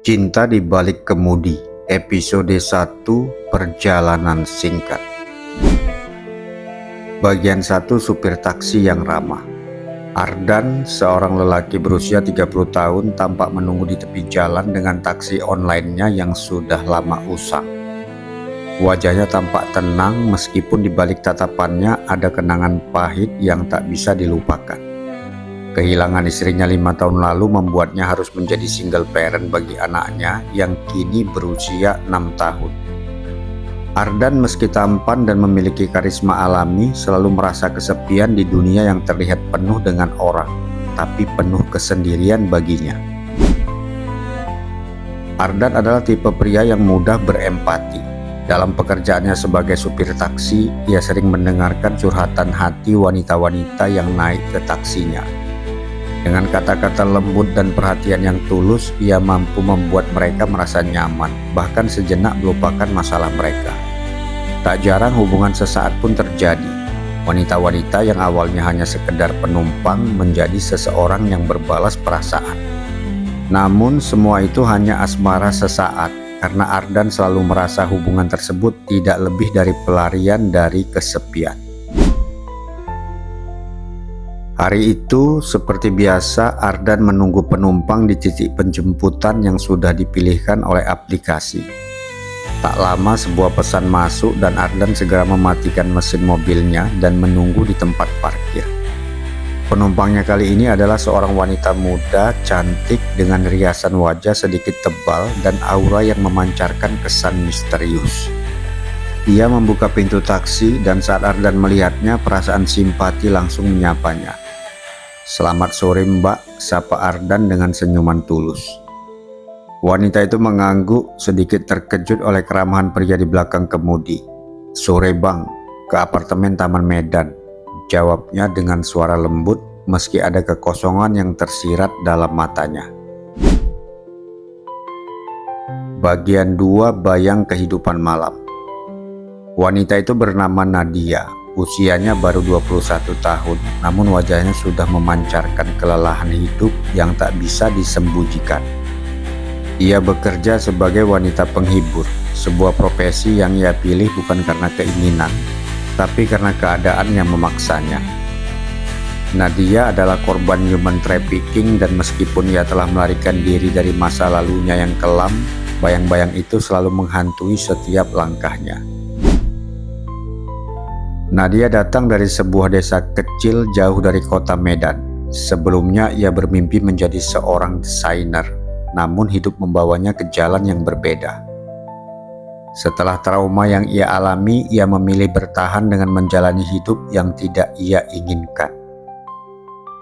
Cinta di Balik Kemudi, episode 1, Perjalanan Singkat. Bagian 1, supir taksi yang ramah. Ardan, seorang lelaki berusia 30 tahun, tampak menunggu di tepi jalan dengan taksi online-nya yang sudah lama usang. Wajahnya tampak tenang meskipun di balik tatapannya ada kenangan pahit yang tak bisa dilupakan. Kehilangan istrinya 5 tahun lalu membuatnya harus menjadi single parent bagi anaknya yang kini berusia 6 tahun. Ardan meski tampan dan memiliki karisma alami selalu merasa kesepian di dunia yang terlihat penuh dengan orang, tapi penuh kesendirian baginya. Ardan adalah tipe pria yang mudah berempati. Dalam pekerjaannya sebagai supir taksi, ia sering mendengarkan curhatan hati wanita-wanita yang naik ke taksinya. Dengan kata-kata lembut dan perhatian yang tulus, ia mampu membuat mereka merasa nyaman, bahkan sejenak melupakan masalah mereka. Tak jarang hubungan sesaat pun terjadi. Wanita-wanita yang awalnya hanya sekedar penumpang menjadi seseorang yang berbalas perasaan. Namun semua itu hanya asmara sesaat, karena Ardan selalu merasa hubungan tersebut tidak lebih dari pelarian dari kesepian. Hari itu, seperti biasa, Ardan menunggu penumpang di titik penjemputan yang sudah dipilihkan oleh aplikasi. Tak lama sebuah pesan masuk dan Ardan segera mematikan mesin mobilnya dan menunggu di tempat parkir. Penumpangnya kali ini adalah seorang wanita muda, cantik dengan riasan wajah sedikit tebal dan aura yang memancarkan kesan misterius. Ia membuka pintu taksi dan saat Ardan melihatnya, perasaan simpati langsung menyapanya. "Selamat sore Mbak," sapa Ardan dengan senyuman tulus. Wanita itu mengangguk, sedikit terkejut oleh keramahan pria di belakang kemudi. "Sore Bang, ke apartemen Taman Medan," jawabnya dengan suara lembut meski ada kekosongan yang tersirat dalam matanya. Bagian 2, bayang kehidupan malam. Wanita itu bernama Nadia. Usianya baru 21 tahun, namun wajahnya sudah memancarkan kelelahan hidup yang tak bisa disembunyikan. Ia bekerja sebagai wanita penghibur, sebuah profesi yang ia pilih bukan karena keinginan, tapi karena keadaan yang memaksanya. Nadia adalah korban human trafficking dan meskipun ia telah melarikan diri dari masa lalunya yang kelam, bayang-bayang itu selalu menghantui setiap langkahnya. Nadia datang dari sebuah desa kecil jauh dari kota Medan. Sebelumnya ia bermimpi menjadi seorang desainer, namun hidup membawanya ke jalan yang berbeda. Setelah trauma yang ia alami, ia memilih bertahan dengan menjalani hidup yang tidak ia inginkan.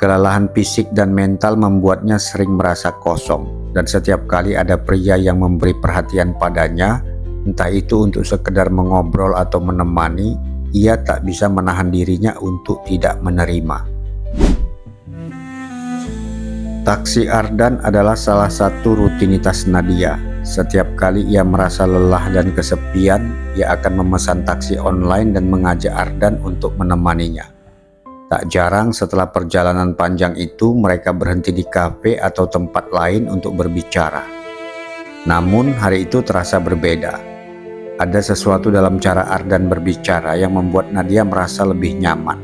Kelelahan fisik dan mental membuatnya sering merasa kosong, dan setiap kali ada pria yang memberi perhatian padanya, entah itu untuk sekedar mengobrol atau menemani, ia tak bisa menahan dirinya untuk tidak menerima. Taksi Ardan adalah salah satu rutinitas Nadia. Setiap kali ia merasa lelah dan kesepian, ia akan memesan taksi online dan mengajak Ardan untuk menemaninya. Tak jarang setelah perjalanan panjang itu, mereka berhenti di kafe atau tempat lain untuk berbicara. Namun hari itu terasa berbeda. Ada sesuatu dalam cara Ardan berbicara yang membuat Nadia merasa lebih nyaman.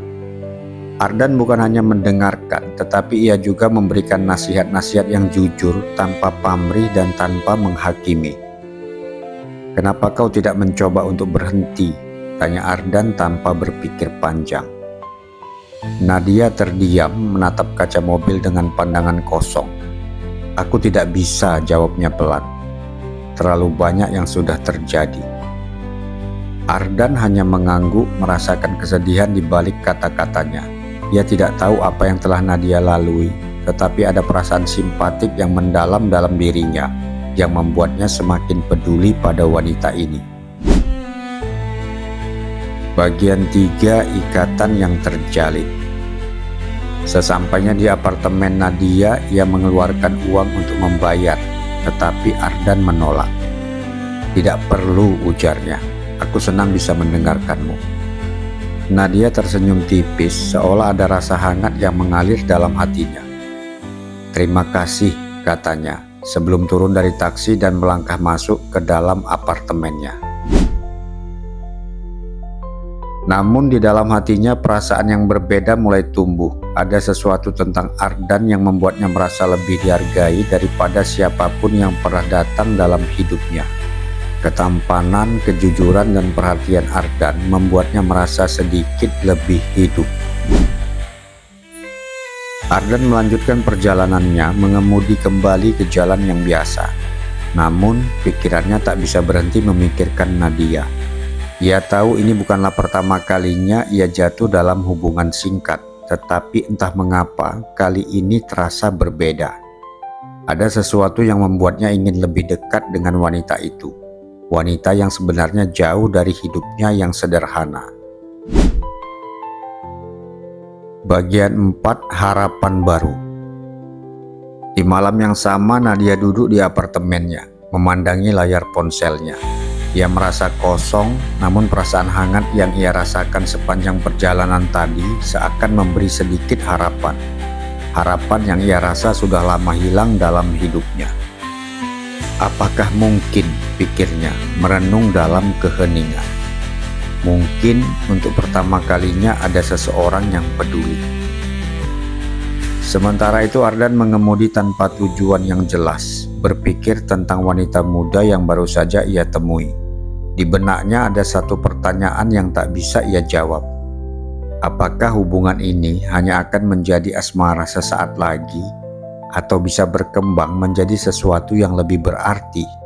Ardan bukan hanya mendengarkan, tetapi ia juga memberikan nasihat-nasihat yang jujur, tanpa pamrih dan tanpa menghakimi. "Kenapa kau tidak mencoba untuk berhenti?" tanya Ardan tanpa berpikir panjang. Nadia terdiam menatap kaca mobil dengan pandangan kosong. "Aku tidak bisa," jawabnya pelan. "Terlalu banyak yang sudah terjadi." Ardan hanya mengangguk, merasakan kesedihan di balik kata-katanya. Ia tidak tahu apa yang telah Nadia lalui, tetapi ada perasaan simpatik yang mendalam dalam dirinya, yang membuatnya semakin peduli pada wanita ini. Bagian 3, ikatan yang terjalin. Sesampainya di apartemen Nadia, ia mengeluarkan uang untuk membayar, tetapi Ardan menolak. "Tidak perlu," ujarnya. "Aku senang bisa mendengarkanmu." Nadia tersenyum tipis, seolah ada rasa hangat yang mengalir dalam hatinya. "Terima kasih," katanya, sebelum turun dari taksi dan melangkah masuk ke dalam apartemennya. Namun di dalam hatinya perasaan yang berbeda mulai tumbuh. Ada sesuatu tentang Ardan yang membuatnya merasa lebih dihargai daripada siapapun yang pernah datang dalam hidupnya. Ketampanan, kejujuran, dan perhatian Ardan membuatnya merasa sedikit lebih hidup. Ardan melanjutkan perjalanannya, mengemudi kembali ke jalan yang biasa. Namun, pikirannya tak bisa berhenti memikirkan Nadia. Ia tahu ini bukanlah pertama kalinya ia jatuh dalam hubungan singkat, tetapi entah mengapa kali ini terasa berbeda. Ada sesuatu yang membuatnya ingin lebih dekat dengan wanita itu. Wanita yang sebenarnya jauh dari hidupnya yang sederhana. Bagian 4, harapan baru. Di malam yang sama Nadia duduk di apartemennya, memandangi layar ponselnya. Ia merasa kosong, namun perasaan hangat yang ia rasakan sepanjang perjalanan tadi seakan memberi sedikit harapan. Harapan yang ia rasa sudah lama hilang dalam hidupnya. Apakah mungkin, pikirnya, merenung dalam keheningan. Mungkin untuk pertama kalinya ada seseorang yang peduli. Sementara itu Ardan mengemudi tanpa tujuan yang jelas, berpikir tentang wanita muda yang baru saja ia temui. Di benaknya ada satu pertanyaan yang tak bisa ia jawab. Apakah hubungan ini hanya akan menjadi asmara sesaat lagi, atau bisa berkembang menjadi sesuatu yang lebih berarti?